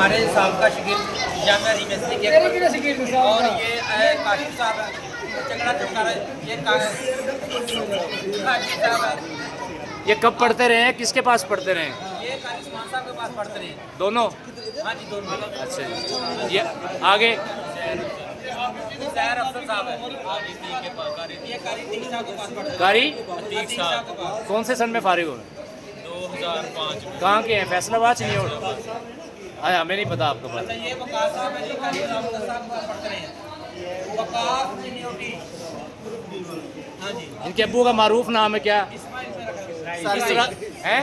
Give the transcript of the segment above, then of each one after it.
हमारे साहब का शिगिर जामिया यूनिवर्सिटी के और ये काशिफ साहब है चंगड़ा चौका ये काशिफ साहब है। ये कब पढ़ते रहे हैं, किसके पास पढ़ते रहे हैं? ये काशिफ साहब के पास पढ़ते रहे दोनों? हाँ जी दोनों। अच्छा, ये आगे सैर अफसर साहब है ये कारी अतीक साहब के पास पढ़ते रहे। कारी अतीक साहब के पास कौन से सन में फारिग हुए? 2005 में। कहाँ के हैं? फैसलाबाद चिन्योट? अरे हमें नहीं पता आपको पता। अच्छा ये वकार साहब है जी कारी रामदास साहब के पास पढ़ते रहे हैं वकार चिन्योटी। हाँ जी इनके अब्बू का मारूफ नाम है क्या? इस्माइल से रखा है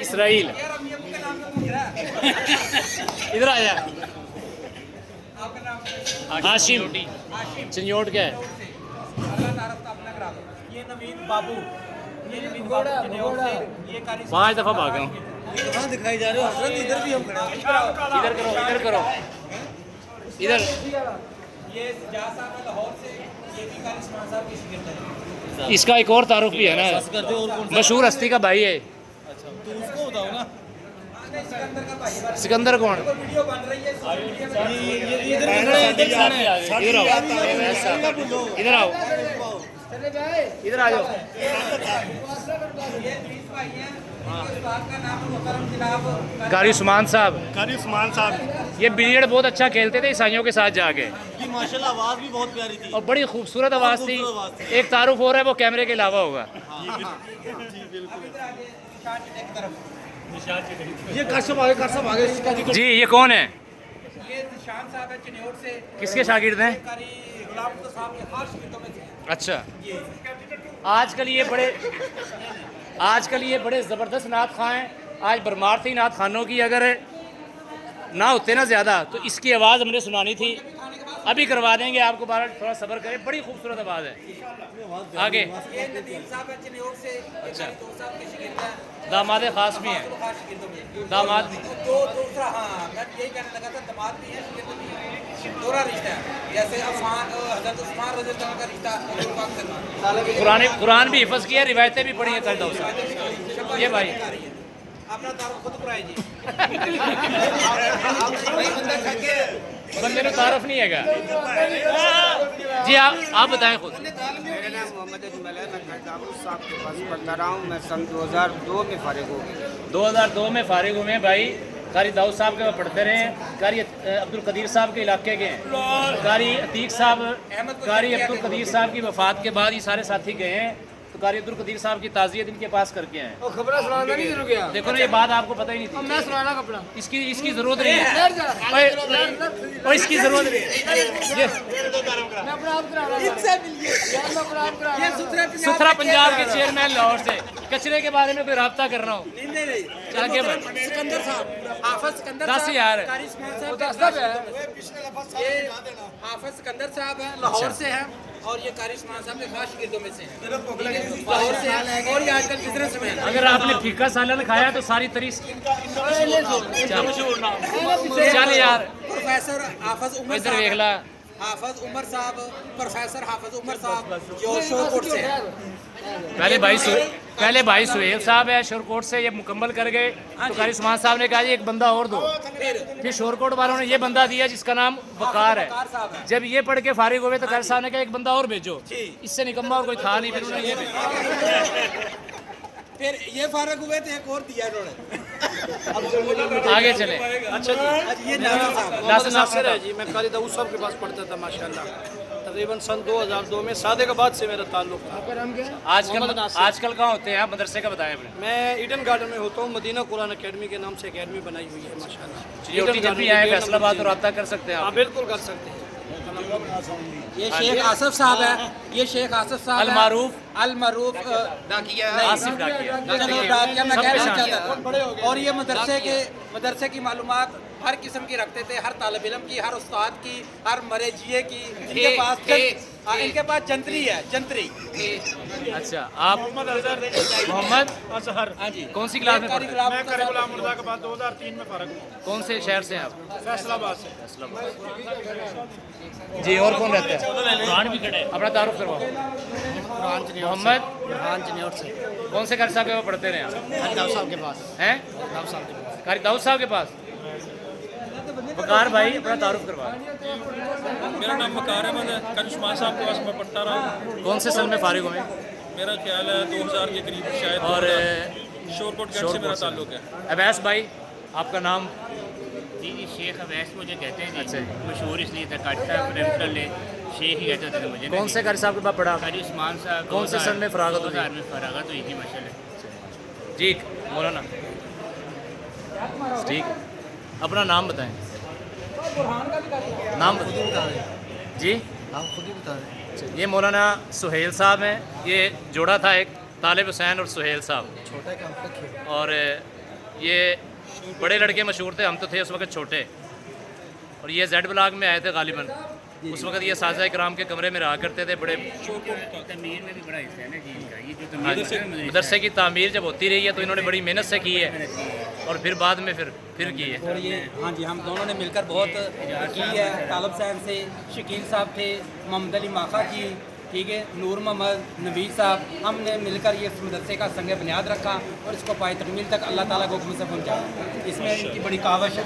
इसराइल। यार हम ये के नाम से पूछ रहा है इधर आया। आपका नाम हाशिम हाशिम चिन्योट क्या है? अल्लाह तारफ का अपना करा दो। ये नवीन बाबू ये नवीन बाबू चिन्योट से ये कारी 5 दफ़ा भागा हूँ। कहाँ दिखाई जा रहे हो हजरत इधर भी हम खड़े हैं। इधर करो, इधर करो, इधर। ये सजाद साहब है लाहौर से ये भी कारी उस्मान साहब की शिगिर्द है। इसका एक और तारुफ भी है ना, मशहूर हस्ती का भाई है। तो उसको बताओ ना सिकंदर का भाई है। सिकंदर कौन? वीडियो बन रही है इधर आओ, इधर आ जाओ। ये 30 भाई हैं इनके बाप का नाम मुहतरम जनाब कारी उस्मान साहब, कारी उस्मान साहब ये बिलियर्ड बहुत अच्छा खेलते थे ईसाइयों के साथ जाके, की माशाल्लाह आवाज़ भी बहुत प्यारी थी। और बड़ी खूबसूरत आवाज़ थी। एक तारुफ हो रहा है, वो कैमरे के अलावा होगा। जी बिल्कुल। ये कसम आगे इसका जी ये कौन है? ये निशान साहब है चिन्योट से किसके शागिर्द हैं? कारी गुलाम मुस्तफा साहब के खास शिगिर्दों में से अच्छा, आजकल ये बड़े ज़बरदस्त नात खां हैं। आज भरमार थी नात खानों की, अगर ना होते ना ज़्यादा तो इसकी आवाज़ हमने सुनानी थी। अभी करवा देंगे आपको, बारह थोड़ा सब्र करें, बड़ी खूबसूरत आवाज़ है। आगे ये नदीम साहब है चिन्योट से अच्छा। दो साहब के शिगिर्द हैं दामाद खास भी हैं, खास शिगिर्दों में दामाद भी। दो दूसरा हाँ मैं यही कहने लगा था दामाद भी है शिगिर्द भी है दोहरा रिश्ता है जैसे अफान हजरत उस्मान रज़ी अल्लाह का रिश्ता हजूर पाक से था। कुरान भी हिफ्ज़ किया, रिवायतें भी पढ़ी हैं कर दो। ये भाई अपना तारुफ खुद कराए जी बंदे ने तारुफ नहीं है जी। आप बताएं खुद। मेरा नाम मोहम्मद अजमल है, मैं खरदाबुल साहब के पास पढ़ता रहा हूँ। मैं सन 2002 में फारिग हो गया। 2002 में फारिग हुए हैं भाई। कारी दाऊद साहब के पढ़ते रहे हैं, कारी अब्दुल कदीर साहब के इलाके के हैं, कारी अतीक साहब, कारी अब्दुल कदीर साहब की वफ़ात के बाद ये सारे साथी गए हैं, तो कारी अब्दुल कदीर साहब की ताज़ियत इनके पास करके हैं। और खबर सुनाना नहीं जरूर गया देखो ना, ये बात आपको पता ही नहीं थी। मैं सुनाना कपड़ा इसकी ज़रूरत नहीं है, और इसकी ज़रूरत नहीं है। ये मैं अपना आप करा रहा हूं इनसे मिलिए यार मैं अपना आप करा रहा हूं सुथरा पंजाब के चेयरमैन लाहौर से कचरे के बारे में कोई रब्ता कर रहा हूँ। नहीं आगे बढ़। सिकंदर साहब हाफिज सिकंदर 10,000 कारी उस्मान साहब ये हाफिज सिकंदर साहब हैं लाहौर से हैं और ये कारी उस्मान साहब के खास शिगिर्दों में से हैं लाहौर से हैं और ये आजकल बिजनेस में हैं। अगर आपने फीका सालन खाया तो सारी तरीस चल यार प्रोफेसर हाफिज उमर इधर देख ला। हाफिज उमर साहब प्रोफेसर हाफिज उमर साहब जो शोकोट से हैं। पहले भाई सुहेल साहब है शोरकोट से, ये मुकम्मल कर गए तो कारी उस्मान साहब ने कहा जी एक बंदा और दो, फिर शोरकोट वालों ने ये बंदा दिया जिसका नाम वकार है। जब ये पढ़ के फारिग हुए तो कारी साहब ने कहा एक बंदा और भेजो, इससे निकम्मा और कोई था नहीं, फिर उन्होंने ये भेजा। फिर ये फारिग हुए तो एक और दिया इन्होंने। आगे चले। अच्छा जी ये नासिर साहब नासिर है जी। मैं कारी दाऊद साहब के पास पढ़ता था माशाल्लाह। तकरीबन सन 2002 में सादेकाबाद से मेरा ताल्लुक था। आजकल कहाँ होते हैं आप? मदरसे का बताएं अपने। मैं ईडन गार्डन में होता हूँ। मदीना कुरान अकेडमी के नाम से अकेडमी बनाई हुई है माशाल्लाह। चिन्योटी जब भी आए फैसलाबाद तो रब्ता कर सकते हैं हाँ आप। बिल्कुल कर सकते हैं। ये शेख आसिफ साहब है, ये शेख आसिफ साहब अलमरूफ डाकिया आसिफ डाकिया। चलो डाकिया मैं सब कहना पहचान चाहता था। और ये मदरसे की मालूमात हर किस्म की रखते थे, हर तालिब इल्म की, हर उस्ताद की, हर मरेजिए की। इनके पास जंतरी है, जंतरी। अच्छा आप मोहम्मद असहर हाँ जी कौन सी क्लास में पढ़ते हैं? मैं कारी गुलाम मुर्दा के बाद 2003 में फारिग हुआ। कौन से शहर से हैं आप? फैसलाबाद से। जी और कौन रहता है? कुरान भी खड़े अपना तारुफ करवाओ। मोहम्मद चिन्योट से कौन से कारी साहब के पास पढ़ते रहे आप? कारी दाऊद साहब के पास हैं? दाऊद साहब के पास कारी दाऊद साहब के पास वकार भाई अपना तारुफ करवा। मेरा नाम वकार अहमद है। कल उस्मान साहब के पास मैं पढ़ता रहा हूँ। कौन से सन में फारिग हुए? मेरा ख्याल है 2000 के करीब शायद। और शोरकोट कैंट से मेरा ताल्लुक है। अवैस भाई आपका नाम? जी जी शेख अवैस मुझे कहते हैं अच्छा जी। जी। मशहूर इसलिए था काटता प्रेमटल ने शेख ही कहते थे मुझे। कौन से कारी साहब के पास पढ़ा? कारी उस्मान साहब कौन से सन में फरागत हुई? 2000 में फरागत हुई थी माशाल्लाह। जी मौलाना ठीक, अपना नाम बताएं। नाम बताएं जी। आप खुद ही बता दें। अच्छा, ये मौलाना सुहेल साहब हैं। ये जोड़ा था एक, तालिब हुसैन और सुहेल साहब। छोटा काम रखिए। और ये बड़े लड़के मशहूर थे, हम तो थे उस वक्त छोटे। और ये जेड ब्लॉक में आए थे गालिबन। उस वक्त ये साजा कराम के कमरे में रहा करते थे। बड़े तमीर में भी बड़ा हिस्सा है ना जी इनका। ये जो हाँ, तमीर मदरसे की तामीर जब होती रही है तो इन्होंने बड़ी मेहनत से की है और फिर बाद में फिर की है। और ये हाँ जी, हम दोनों ने मिलकर बहुत की है। तालब साहब से शकील साहब थे, मोहम्मद अली माखा जी, ठीक है, नूर मोहम्मद, नवीद साहब, हमने मिलकर ये मदरसे का संग बुनियाद रखा और इसको पाए तकमील तक अल्लाह ताला के हुक्म से पहुँचाया। इसमें इनकी बड़ी कावश है।